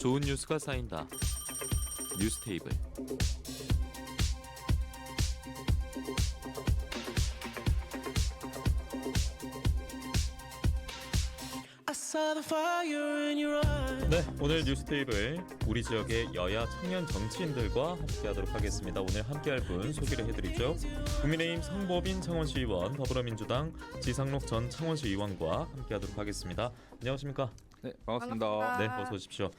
좋은 뉴스가 쌓인다. 뉴스테이블. 네, 오늘 뉴스테이블 우리 지역의 여야 청년 정치인들과 함께하도록 하겠습니다. 오늘 함께할 분 소개를 해드리죠. 국민의힘 성보빈 창원시 의원, 더불어민주당 지상록 전 창원시 의원과 함께하도록 하겠습니다. 안녕하십니까? 네, 반갑습니다. 네, 어서 오십시오.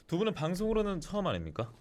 두 분은 방송으로는 처음 아닙니까?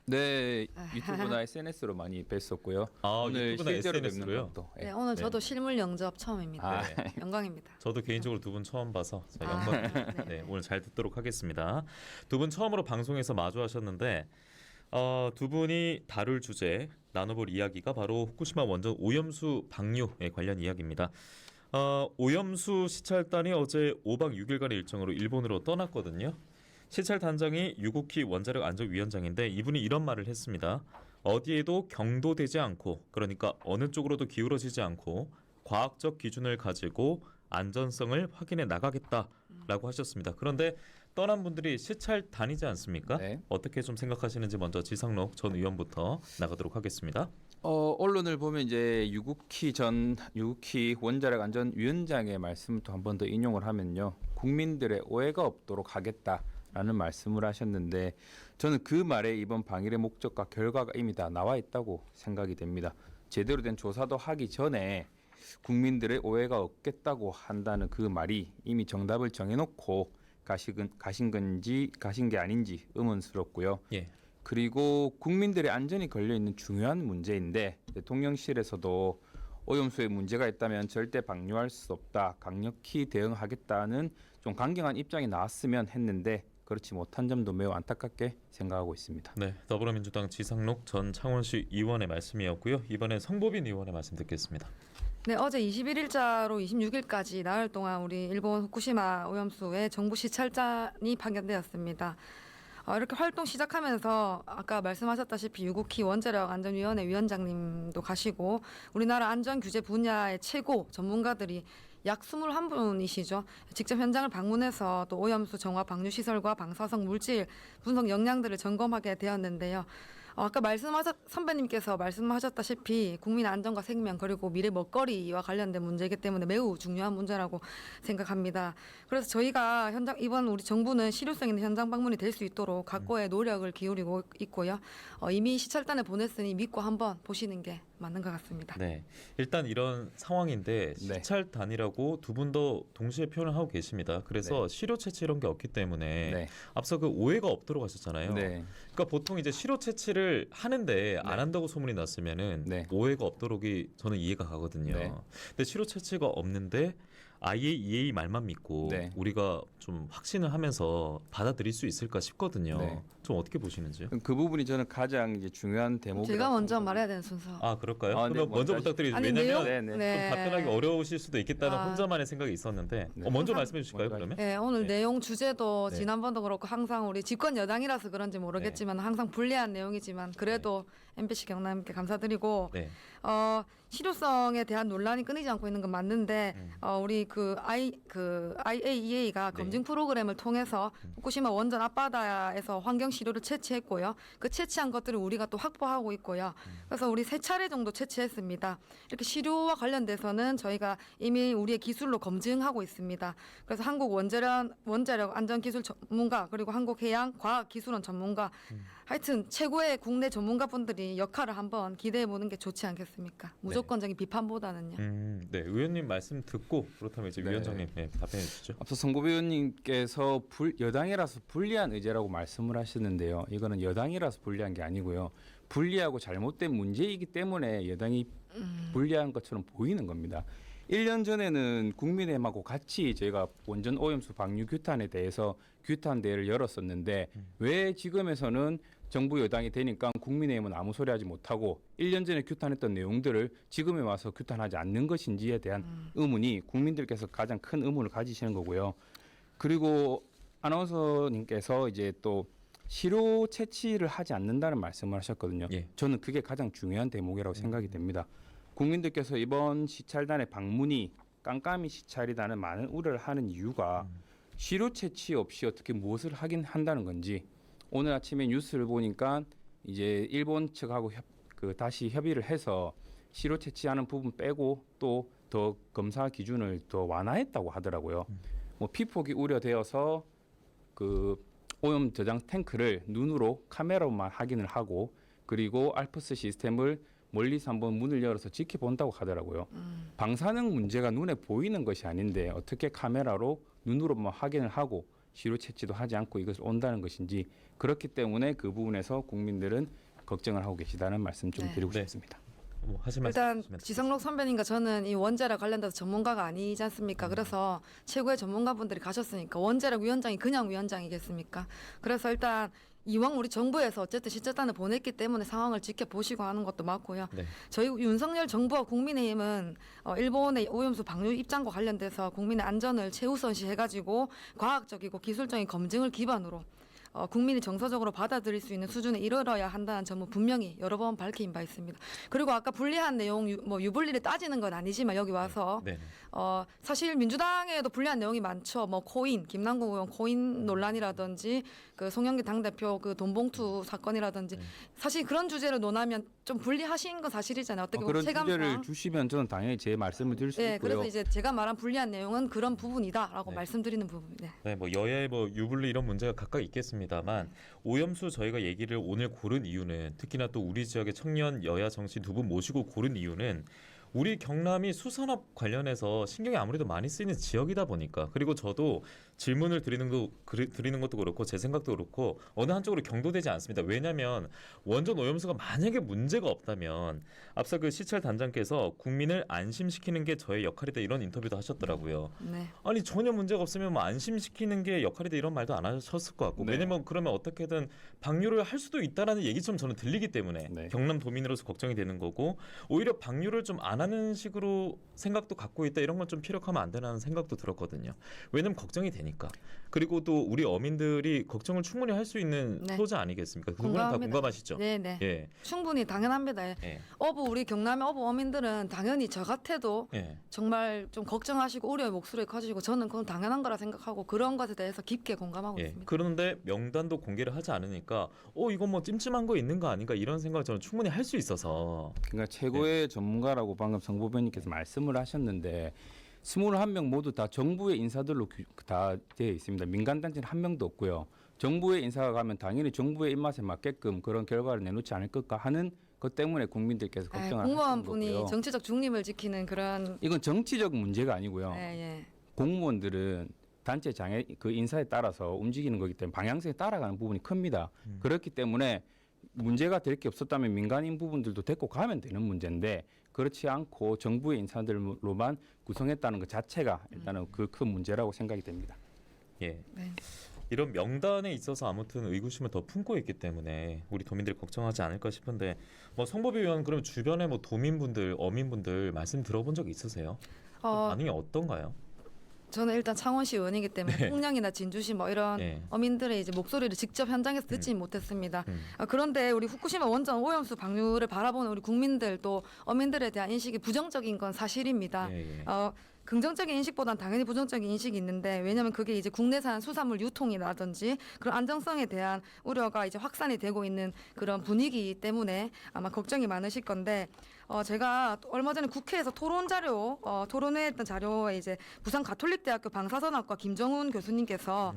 네, 유튜브나 SNS로 많이 뵀었고요. 오늘 유튜브나 실제로 SNS로요? 뵙는 것도. 네, 오늘 저도 실물 영접 처음입니다. 영광입니다. 저도 개인적으로 두 분 처음 봐서 영광. 네, 오늘 잘 듣도록 하겠습니다. 두 분 처음으로 방송에서 마주하셨는데 두 분이 다룰 주제, 나눠볼 이야기가 바로 후쿠시마 원전 오염수 방류에 관련 이야기입니다. 오염수 시찰단이 어제 5박 6일간의 일정으로 일본으로 떠났거든요. 시찰 단장이 유국희 원자력 안전위원장인데 이분이 이런 말을 했습니다. 어디에도 경도되지 않고, 그러니까 어느 쪽으로도 기울어지지 않고 과학적 기준을 가지고 안전성을 확인해 나가겠다라고 하셨습니다. 그런데 떠난 분들이 시찰단이지 않습니까? 네. 어떻게 좀 생각하시는지 먼저 지상록 전 의원부터 나가도록 하겠습니다. 언론을 보면 이제 유국희 원자력 안전위원장의 말씀을 또 한 번 더 인용을 하면요, 국민들의 오해가 없도록 하겠다라는 말씀을 하셨는데, 저는 그 말에 이번 방일의 목적과 결과가 이미 다 나와 있다고 생각이 됩니다. 제대로 된 조사도 하기 전에 국민들의 오해가 없겠다고 한다는 그 말이 이미 정답을 정해놓고 가신 게 아닌지 의문스럽고요. 예. 그리고 국민들의 안전이 걸려있는 중요한 문제인데, 대통령실에서도 오염수에 문제가 있다면 절대 방류할 수 없다, 강력히 대응하겠다는 좀 강경한 입장이 나왔으면 했는데 그렇지 못한 점도 매우 안타깝게 생각하고 있습니다. 네, 더불어민주당 지상록 전 창원시 의원의 말씀이었고요. 이번에 성보빈 의원의 말씀 듣겠습니다. 네, 어제 21일자로 26일까지 나흘 동안 우리 일본 후쿠시마 오염수에 정부 시찰단이 파견되었습니다. 이렇게 활동 시작하면서 아까 말씀하셨다시피 유국희 원자력 안전위원회 위원장님도 가시고 우리나라 안전 규제 분야의 최고 전문가들이 약 21분이시죠. 직접 현장을 방문해서 또 오염수 정화 방류 시설과 방사성 물질 분석 역량들을 점검하게 되었는데요. 아까 선배님께서 말씀하셨다시피 국민 안전과 생명 그리고 미래 먹거리와 관련된 문제이기 때문에 매우 중요한 문제라고 생각합니다. 그래서 저희가 이번 우리 정부는 실효성 있는 현장 방문이 될 수 있도록 각고의 노력을 기울이고 있고요. 이미 시찰단에 보냈으니 믿고 한번 보시는 게 맞는 것 같습니다. 네, 일단 이런 상황인데 시찰단이라고 두 분도 동시에 표현을 하고 계십니다. 그래서 시료 채취 이런 게 없기 때문에 앞서 그 오해가 없도록 하셨잖아요. 그러니까 보통 이제 시료 채취를 하는데 안 한다고 소문이 났으면은 오해가 없도록이 저는 이해가 가거든요. 근데 시료 채취가 없는데 IAEA 말만 믿고 우리가 좀 확신을 하면서 받아들일 수 있을까 싶거든요. 좀 어떻게 보시는지요? 그 부분이 저는 가장 이제 중요한 대목이라고. 제가 먼저 말해야 되는 순서. 그럴까요? 네, 그럼 먼저 부탁드리죠. 왜냐하면 좀 네. 답변하기 어려우실 수도 있겠다는 혼자만의 생각이 있었는데 먼저 말씀해 주실까요? 그러면? 네, 오늘 내용 주제도 지난번도 그렇고 항상 우리 집권 여당이라서 그런지 모르겠지만 항상 불리한 내용이지만 그래도 MBC 경남께 감사드리고 실효성에 대한 논란이 끊이지 않고 있는 건 맞는데 우리 IAEA가 검증 프로그램을 통해서 후쿠시마 원전 앞바다에서 환경 시료를 채취했고요. 그 채취한 것들을 우리가 또 확보하고 있고요. 그래서 우리 3차례 정도 채취했습니다. 이렇게 시료와 관련돼서는 저희가 이미 우리의 기술로 검증하고 있습니다. 그래서 한국 원자력 안전기술 전문가 그리고 한국해양과학기술원 전문가 하여튼 최고의 국내 전문가분들이 역할을 한번 기대해보는 게 좋지 않겠습니까? 무조건적인 비판보다는요. 네, 의원님 말씀 듣고 그렇다면 이제 위원장님 답변해 주시죠. 앞서 성보비 의원님께서 여당이라서 불리한 의제라고 말씀을 하시는데요. 이거는 여당이라서 불리한 게 아니고요. 불리하고 잘못된 문제이기 때문에 여당이 불리한 것처럼 보이는 겁니다. 1년 전에는 국민의힘하고 같이 저희가 원전 오염수 방류 규탄에 대해서 규탄 대회를 열었었는데 왜 지금에서는 정부 여당이 되니까 국민의힘은 아무 소리 하지 못하고 1년 전에 규탄했던 내용들을 지금에 와서 규탄하지 않는 것인지에 대한 의문이 국민들께서 가장 큰 의문을 가지시는 거고요. 그리고 아나운서님께서 이제 또 시료 채취를 하지 않는다는 말씀을 하셨거든요. 저는 그게 가장 중요한 대목이라고 생각이 됩니다. 국민들께서 이번 시찰단의 방문이 깜깜이 시찰이라는 많은 우려를 하는 이유가 시료 채취 없이 어떻게 무엇을 하긴 한다는 건지, 오늘 아침에 뉴스를 보니까 이제 일본 측하고 다시 협의를 해서 시료 채취하는 부분 빼고 또 더 검사 기준을 더 완화했다고 하더라고요. 뭐 피폭이 우려되어서 그 오염 저장 탱크를 눈으로 카메라로만 확인을 하고 그리고 알프스 시스템을 멀리서 한번 문을 열어서 지켜본다고 하더라고요. 방사능 문제가 눈에 보이는 것이 아닌데 어떻게 카메라로 눈으로만 확인을 하고 시료 채취도 하지 않고 이것을 온다는 것인지 그렇기 때문에 그 부분에서 국민들은 걱정을 하고 계시다는 말씀 좀 네. 드리고 네. 싶습니다. 뭐 하실 말씀 일단 있으시면 지성록 선배님과 저는 이 원자력 관련돼서 전문가가 아니지 않습니까? 그래서 최고의 전문가분들이 가셨으니까 원자력 위원장이 그냥 위원장이겠습니까? 그래서 일단 이왕 우리 정부에서 어쨌든 실적단을 보냈기 때문에 상황을 지켜보시고 하는 것도 맞고요. 네. 저희 윤석열 정부와 국민의힘은 일본의 오염수 방류 입장과 관련돼서 국민의 안전을 최우선시 해가지고 과학적이고 기술적인 검증을 기반으로 국민이 정서적으로 받아들일 수 있는 수준에 이르러야 한다는 점은 분명히 여러 번 밝힌 바 있습니다. 그리고 아까 불리한 내용, 뭐 유불리를 따지는 건 아니지만 여기 와서 네. 사실 민주당에도 불리한 내용이 많죠. 뭐 코인, 김남국 의원 코인 논란이라든지 그 송영길 당대표 그 돈봉투 사건이라든지 사실 그런 주제를 논하면 좀 불리하신 건 사실이잖아요. 어떻게 보면 그런 체감상. 주제를 주시면 저는 당연히 제 말씀을 드릴 수 네, 있고요. 그래서 이제 제가 말한 불리한 내용은 그런 부분이다라고 네. 말씀드리는 부분이네. 네, 뭐 여야의 뭐 유불리 이런 문제가 각각 있겠습니다만 오염수 저희가 얘기를 오늘 고른 이유는 특히나 또 우리 지역의 청년 여야 정치 두 분 모시고 고른 이유는 우리 경남이 수산업 관련해서 신경이 아무래도 많이 쓰이는 지역이다 보니까 그리고 저도 질문을 드리는 것도 그렇고 제 생각도 그렇고 어느 한쪽으로 경도되지 않습니다. 왜냐하면 원전 오염수가 만약에 문제가 없다면 앞서 그 시찰 단장께서 국민을 안심시키는 게 저의 역할이다 이런 인터뷰도 하셨더라고요. 네. 아니 전혀 문제가 없으면 뭐 안심시키는 게 역할이다 이런 말도 안 하셨을 것 같고 네. 왜냐면 그러면 어떻게든 방류를 할 수도 있다라는 얘기처럼 저는 들리기 때문에 네. 경남 도민으로서 걱정이 되는 거고 오히려 방류를 좀 안 하는 식으로 생각도 갖고 있다 이런 건 좀 피력하면 안 되는 생각도 들었거든요. 왜냐면 걱정이 되니까 그리고 또 우리 어민들이 걱정을 충분히 할 수 있는 네. 소재 아니겠습니까? 그거는 다 공감합니다. 공감하시죠? 네, 네. 예, 충분히 당연합니다. 예, 우리 경남의 어민들은 당연히 저 같아도 예. 정말 좀 걱정하시고 우려의 목소리를 커지고 저는 그건 당연한 거라 생각하고 그런 것에 대해서 깊게 공감하고 예. 있습니다. 그런데 명단도 공개를 하지 않으니까 이건 뭐 찜찜한 거 있는 거 아닌가 이런 생각을 저는 충분히 할 수 있어서 그러니까 최고의 전문가라고 방금 정보변님께서 말씀을 하셨는데 21명 모두 다 정부의 인사들로 다 되어 있습니다. 민간단체는 한 명도 없고요. 정부의 인사가 가면 당연히 정부의 입맛에 맞게끔 그런 결과를 내놓지 않을 것까 하는 것 때문에 국민들께서 걱정을 하시는 공무원분이 거고요. 정치적 중립을 지키는 그런 이건 정치적 문제가 아니고요. 예. 공무원들은 단체 장애 그 인사에 따라서 움직이는 거기 때문에 방향성에 따라가는 부분이 큽니다. 그렇기 때문에 문제가 될 게 없었다면 민간인 부분들도 데리고 가면 되는 문제인데 그렇지 않고 정부의 인사들로만 구성했다는 것 자체가 일단은 그 큰 문제라고 생각이 됩니다. 예. 네. 이런 명단에 있어서 아무튼 의구심을 더 품고 있기 때문에 우리 도민들이 걱정하지 않을까 싶은데 뭐 성보비 의원 그럼 주변에 뭐 도민분들, 어민분들 말씀 들어본 적 있으세요? 반응이 어떤가요? 저는 일단 창원시 의원이기 때문에 네. 통영이나 진주시 뭐 이런 예. 어민들의 이제 목소리를 직접 현장에서 듣지는 못했습니다. 음. 그런데 우리 후쿠시마 원전 오염수 방류를 바라보는 우리 국민들 또 어민들에 대한 인식이 부정적인 건 사실입니다. 예, 예. 긍정적인 인식보다는 당연히 부정적인 인식이 있는데 왜냐하면 그게 이제 국내산 수산물 유통이라든지 그런 안정성에 대한 우려가 이제 확산이 되고 있는 그런 분위기 때문에 아마 걱정이 많으실 건데 제가 얼마 전에 국회에서 토론했던 자료에 이제 부산 가톨릭대학교 방사선학과 김정훈 교수님께서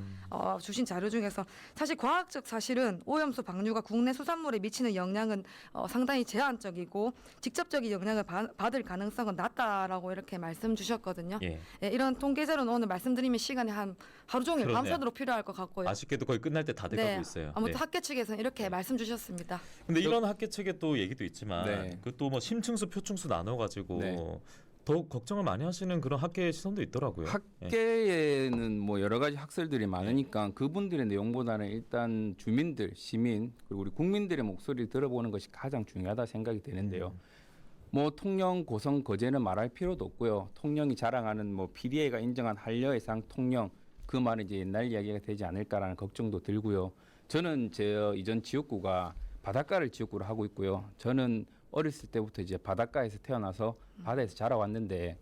주신 자료 중에서 사실 과학적 사실은 오염수 방류가 국내 수산물에 미치는 영향은 상당히 제한적이고 직접적인 영향을 받을 가능성은 낮다라고 이렇게 말씀 주셨거든요. 예. 예, 이런 통계 자료는 오늘 말씀드리면 시간이 한 하루 종일 그러네요. 밤새도록 필요할 것 같고요. 아쉽게도 거의 끝날 때 다 돼가고 있어요. 아무튼 네. 학계 측에서는 이렇게 말씀 주셨습니다. 근데 이런 학계 측의 또 얘기도 있지만 네. 그 또 뭐 심층수, 표층수 나눠가지고 네. 더 걱정을 많이 하시는 그런 학계의 시선도 있더라고요. 예. 학계에는 뭐 여러 가지 학설들이 많으니까 그분들의 내용보다는 일단 주민들, 시민 그리고 우리 국민들의 목소리를 들어보는 것이 가장 중요하다 생각이 되는데요. 뭐 통영, 고성, 거제는 말할 필요도 없고요. 통영이 자랑하는 뭐 PDA가 인정한 한려해상 통영 그 말은 이제 옛날 이야기가 되지 않을까라는 걱정도 들고요. 저는 제 이전 지역구가 바닷가를 지역구로 하고 있고요. 저는 어렸을 때부터 이제 바닷가에서 태어나서 바다에서 자라왔는데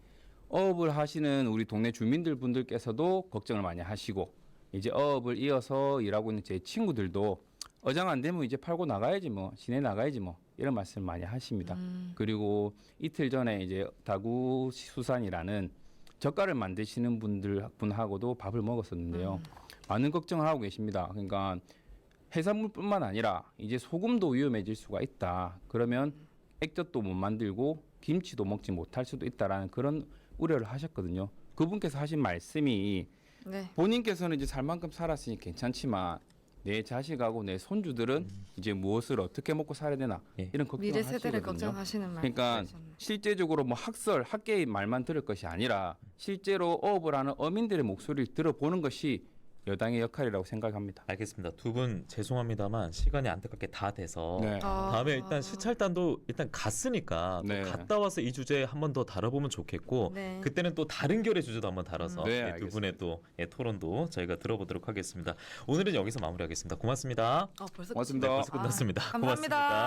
어업을 하시는 우리 동네 주민들 분들께서도 걱정을 많이 하시고 이제 어업을 이어서 일하고 있는 제 친구들도 어장 안 되면 이제 팔고 나가야지 뭐 시내 나가야지 뭐 이런 말씀 많이 하십니다. 그리고 이틀 전에 이제 다구 수산이라는 젓갈을 만드시는 분하고도 밥을 먹었었는데요. 많은 걱정을 하고 계십니다. 그러니까 해산물뿐만 아니라 이제 소금도 위험해질 수가 있다. 그러면 액젓도 못 만들고 김치도 먹지 못할 수도 있다라는 그런 우려를 하셨거든요. 그분께서 하신 말씀이 네. 본인께서는 이제 살 만큼 살았으니 괜찮지만 내 자식하고 내 손주들은 이제 무엇을 어떻게 먹고 살아야 되나 예. 이런 걱정을 미래 세대를 하시거든요. 걱정하시는 말. 그러니까 실제적으로 뭐 학계의 말만 들을 것이 아니라 실제로 어업을 하는 어민들의 목소리를 들어보는 것이 여당의 역할이라고 생각합니다. 알겠습니다. 두 분 죄송합니다만 시간이 안타깝게 다 돼서 네. 다음에 일단 시찰단도 일단 갔으니까 네. 또 갔다 와서 이 주제 한 번 더 다뤄보면 좋겠고 네. 그때는 또 다른 결의 주제도 한번 다뤄서 네, 두 분의 또 토론도 저희가 들어보도록 하겠습니다. 오늘은 여기서 마무리하겠습니다. 고맙습니다. 벌써 고맙습니다. 네, 벌써 끝났습니다. 감사합니다. 고맙습니다.